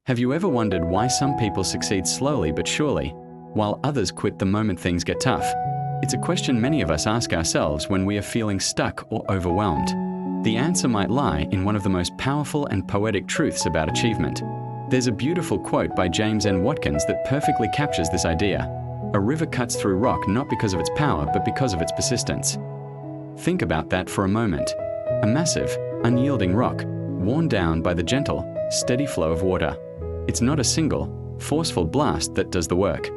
Have you ever wondered why some people succeed slowly but surely, while others quit the moment things get tough? It's a question many of us ask ourselves when we are feeling stuck or overwhelmed. The answer might lie in one of the most powerful and poetic truths about achievement. There's a beautiful quote by James N. Watkins that perfectly captures this idea. A river cuts through rock not because of its power, but because of its persistence. Think about that for a moment. A massive, unyielding rock, worn down by the gentle, steady flow of water. It's not a single, forceful blast that does the work.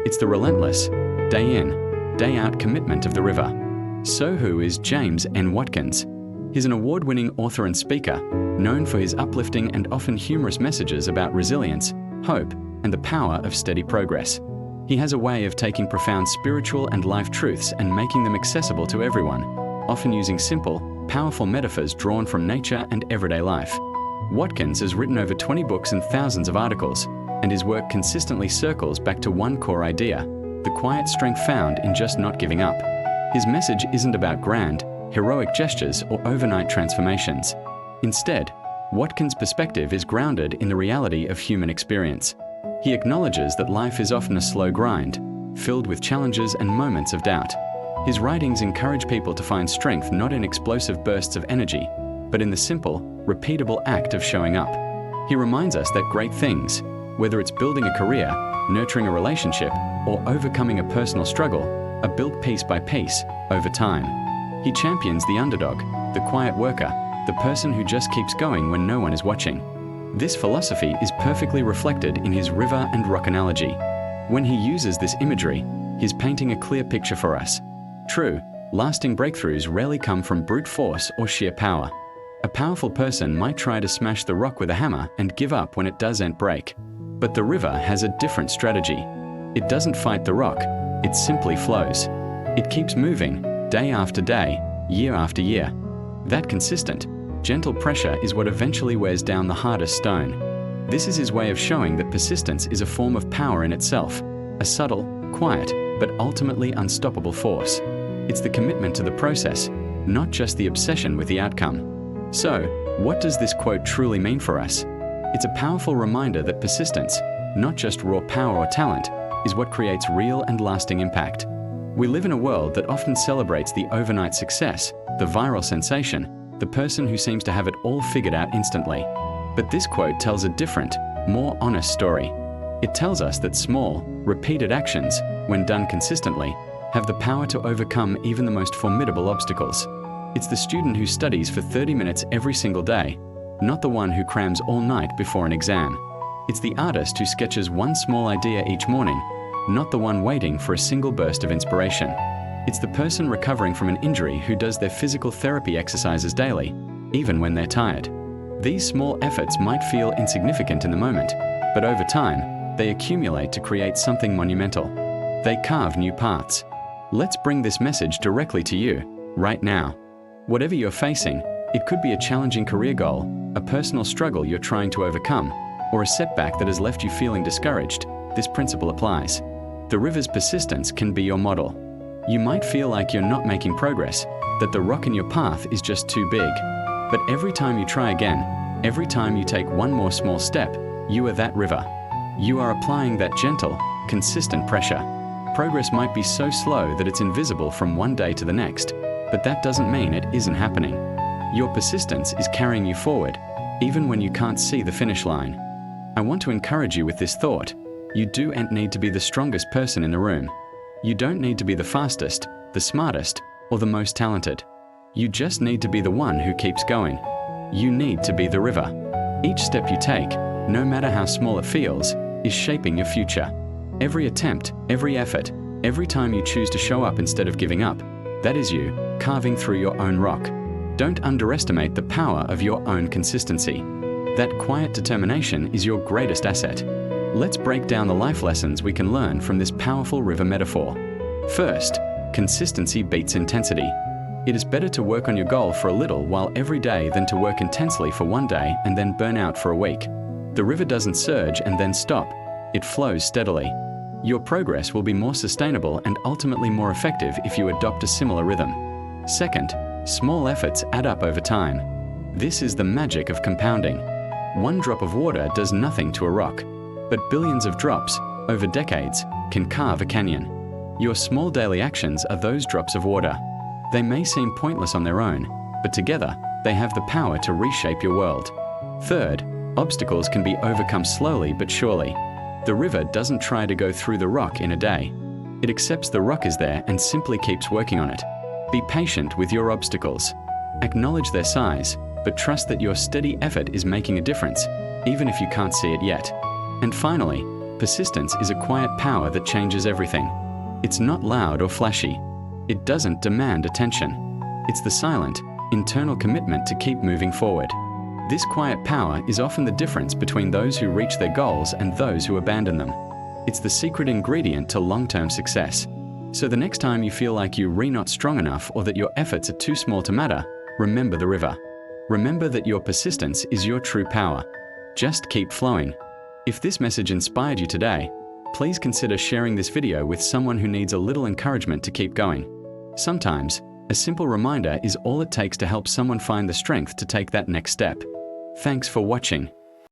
It's the relentless, day in, day out commitment of the river. So who is James N. Watkins? He's an award-winning author and speaker, known for his uplifting and often humorous messages about resilience, hope, and the power of steady progress. He has a way of taking profound spiritual and life truths and making them accessible to everyone, often using simple, powerful metaphors drawn from nature and everyday life. Watkins has written over 20 books and thousands of articles, and his work consistently circles back to one core idea: the quiet strength found in just not giving up. His message isn't about grand, heroic gestures or overnight transformations. Instead, Watkins' perspective is grounded in the reality of human experience. He acknowledges that life is often a slow grind, filled with challenges and moments of doubt. His writings encourage people to find strength not in explosive bursts of energy, but in the simple, repeatable act of showing up. He reminds us that great things, whether it's building a career, nurturing a relationship, or overcoming a personal struggle, are built piece by piece, over time. He champions the underdog, the quiet worker, the person who just keeps going when no one is watching. This philosophy is perfectly reflected in his river and rock analogy. When he uses this imagery, he's painting a clear picture for us. True, lasting breakthroughs rarely come from brute force or sheer power. A powerful person might try to smash the rock with a hammer and give up when it doesn't break. But the river has a different strategy. It doesn't fight the rock, it simply flows. It keeps moving, day after day, year after year. That consistent, gentle pressure is what eventually wears down the hardest stone. This is his way of showing that persistence is a form of power in itself, a subtle, quiet, but ultimately unstoppable force. It's the commitment to the process, not just the obsession with the outcome. So, what does this quote truly mean for us? It's a powerful reminder that persistence, not just raw power or talent, is what creates real and lasting impact. We live in a world that often celebrates the overnight success, the viral sensation, the person who seems to have it all figured out instantly. But this quote tells a different, more honest story. It tells us that small, repeated actions, when done consistently, have the power to overcome even the most formidable obstacles. It's the student who studies for 30 minutes every single day, not the one who crams all night before an exam. It's the artist who sketches one small idea each morning, not the one waiting for a single burst of inspiration. It's the person recovering from an injury who does their physical therapy exercises daily, even when they're tired. These small efforts might feel insignificant in the moment, but over time, they accumulate to create something monumental. They carve new paths. Let's bring this message directly to you, right now. Whatever you're facing, it could be a challenging career goal, a personal struggle you're trying to overcome, or a setback that has left you feeling discouraged. This principle applies. The river's persistence can be your model. You might feel like you're not making progress, that the rock in your path is just too big. But every time you try again, every time you take one more small step, you are that river. You are applying that gentle, consistent pressure. Progress might be so slow that it's invisible from one day to the next, but that doesn't mean it isn't happening. Your persistence is carrying you forward, even when you can't see the finish line. I want to encourage you with this thought. You don't need to be the strongest person in the room. You don't need to be the fastest, the smartest, or the most talented. You just need to be the one who keeps going. You need to be the river. Each step you take, no matter how small it feels, is shaping your future. Every attempt, every effort, every time you choose to show up instead of giving up, that is you, carving through your own rock. Don't underestimate the power of your own consistency. That quiet determination is your greatest asset. Let's break down the life lessons we can learn from this powerful river metaphor. First, consistency beats intensity. It is better to work on your goal for a little while every day than to work intensely for one day and then burn out for a week. The river doesn't surge and then stop. It flows steadily. Your progress will be more sustainable and ultimately more effective if you adopt a similar rhythm. Second, small efforts add up over time. This is the magic of compounding. One drop of water does nothing to a rock, but billions of drops, over decades, can carve a canyon. Your small daily actions are those drops of water. They may seem pointless on their own, but together, they have the power to reshape your world. Third, obstacles can be overcome slowly but surely. The river doesn't try to go through the rock in a day. It accepts the rock is there and simply keeps working on it. Be patient with your obstacles. Acknowledge their size, but trust that your steady effort is making a difference, even if you can't see it yet. And finally, persistence is a quiet power that changes everything. It's not loud or flashy. It doesn't demand attention. It's the silent, internal commitment to keep moving forward. This quiet power is often the difference between those who reach their goals and those who abandon them. It's the secret ingredient to long-term success. So the next time you feel like you're not strong enough or that your efforts are too small to matter, remember the river. Remember that your persistence is your true power. Just keep flowing. If this message inspired you today, please consider sharing this video with someone who needs a little encouragement to keep going. Sometimes, a simple reminder is all it takes to help someone find the strength to take that next step. Thanks for watching.